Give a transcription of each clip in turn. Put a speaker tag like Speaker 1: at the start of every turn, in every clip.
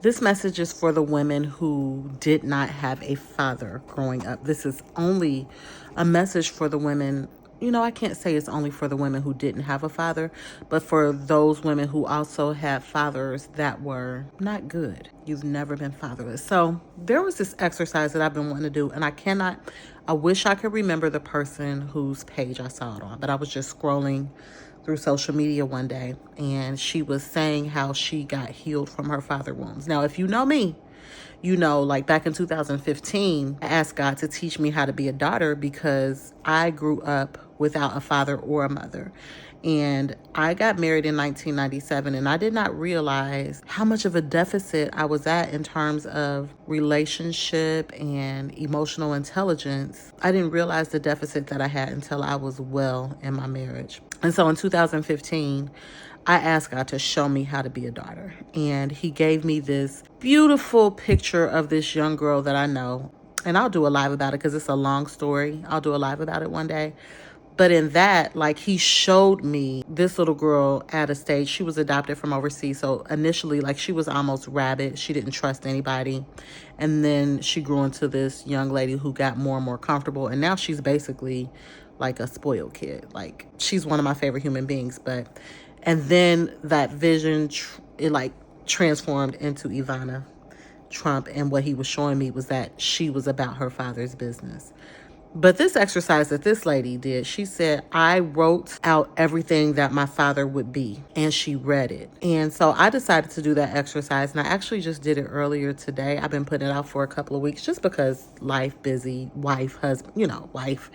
Speaker 1: This message is for the women who did not have a father growing up. This is only a message for the women. I can't say it's only for the women who didn't have a father, but for those women who also had fathers that were not good. You've never been fatherless. So there was this exercise that I've been wanting to do, and I wish I could remember the person whose page I saw it on, but I was just scrolling through social media one day, and she was saying how she got healed from her father wounds. Now, if you know me, like back in 2015, I asked God to teach me how to be a daughter because I grew up without a father or a mother. And I got married in 1997, and I did not realize how much of a deficit I was at in terms of relationship and emotional intelligence. I didn't realize the deficit that I had until I was well in my marriage. And so in 2015, I asked God to show me how to be a daughter. And he gave me this beautiful picture of this young girl that I know. And I'll do a live about it because it's a long story. I'll do a live about it one day. But in that, he showed me this little girl at a stage. She was adopted from overseas. So initially, she was almost rabid. She didn't trust anybody. And then she grew into this young lady who got more and more comfortable. And now she's basically like a spoiled kid. She's one of my favorite human beings. And then that vision, it transformed into Ivana Trump. And what he was showing me was that she was about her father's business. But this exercise that this lady did, she said, I wrote out everything that my father would be, and she read it. And so I decided to do that exercise, and I actually just did it earlier today. I've been putting it out for a couple of weeks just because life, busy, wife, husband, wife,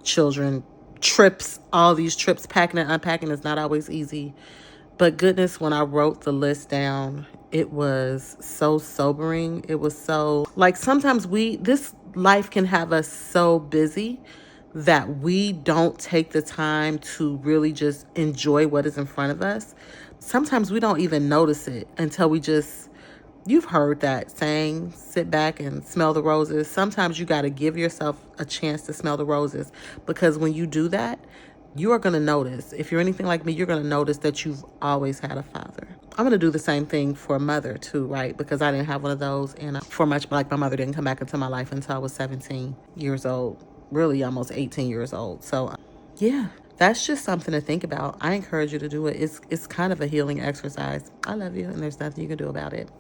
Speaker 1: children, trips, all these trips, packing and unpacking is not always easy. But goodness, when I wrote the list down, it was so sobering. It was so, sometimes this life can have us so busy that we don't take the time to really just enjoy what is in front of us. Sometimes we don't even notice it until you've heard that saying, sit back and smell the roses. Sometimes you got to give yourself a chance to smell the roses, because when you do that, you are going to notice. If you're anything like me, you're going to notice that you've always had a father. I'm going to do the same thing for a mother too, right? Because I didn't have one of those. And for much, my mother didn't come back into my life until I was 17 years old, really almost 18 years old. So yeah, that's just something to think about. I encourage you to do it. It's kind of a healing exercise. I love you, and there's nothing you can do about it.